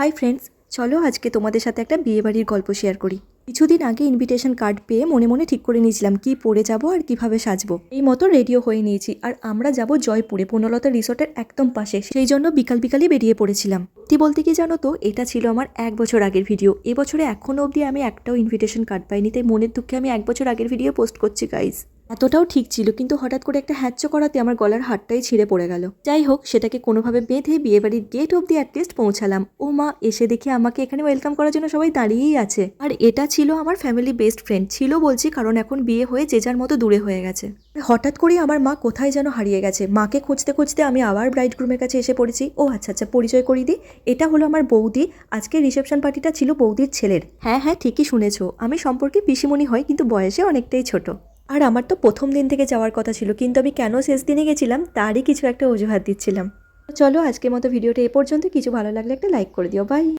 Hi friends, চলো আজকে তোমাদের সাথে একটা বিয়েবাড়ির গল্প শেয়ার করি। কিছুদিন আগে ইনভিটেশন কার্ড পেয়ে মনে মনে ঠিক করে নিয়েছিলাম কি পরে যাব আর কিভাবে সাজবো। এই মতো রেডিও হয়ে নিয়েছি আর আমরা যাব জয়পুরে, বনলতা রিসোর্টের একদম পাশে। সেই জন্য বিকালই বেরিয়ে পড়েছিলাম। বলতে কি জানো তো, এটা ছিল আমার 1 বছর আগের ভিডিও। এবছরে এখনো অবধি আমি একটাও ইনভিটেশন কার্ড পাইনি, তাই মনের দুঃখে আমি 1 বছর আগের ভিডিও পোস্ট করছি গাইজ। এতটাও ঠিক ছিল, কিন্তু হঠাৎ করে একটা হ্যাচ্চ করাতে আমার গলার হারটাই ছিঁড়ে পড়ে গেল। যাই হোক, সেটাকে কোনোভাবে বেঁধে বিয়েবাড়ির গেট অব্দি অ্যাটলিস্ট পৌঁছালাম। ও মা, এসে দেখি আমাকে এখানে ওয়েলকাম করার জন্য সবাই দাঁড়িয়েই আছে। আর এটা ছিল আমার ফ্যামিলি বেস্ট ফ্রেন্ড। ছিল বলছি কারণ এখন বিয়ে হয়ে যে যার মতো দূরে হয়ে গেছে। হঠাৎ করেই আমার মা কোথায় যেন হারিয়ে গেছে। মাকে খুঁজতে খুঁজতে আমি আবার ব্রাইড গ্রুমের কাছে এসে পড়েছি। ও আচ্ছা, পরিচয় করিয়ে দিই। এটা হলো আমার বৌদি। আজকে রিসেপশন পার্টিটা ছিল বৌদির ছেলের। হ্যাঁ, ঠিকই শুনেছো, আমি সম্পর্কে পিসিমণি হয়, কিন্তু বয়সে অনেকটাই ছোট। আর আমার তো প্রথম দিন থেকে যাওয়ার কথা ছিল, কিন্তু আমি কেন শেষ দিনে গেছিলাম তারই কিছু একটা অজুহাত দিচ্ছিলাম। চলো আজকের মতো ভিডিওটা এ পর্যন্ত। কিছু ভালো লাগলে একটা লাইক করে দিও। বাই।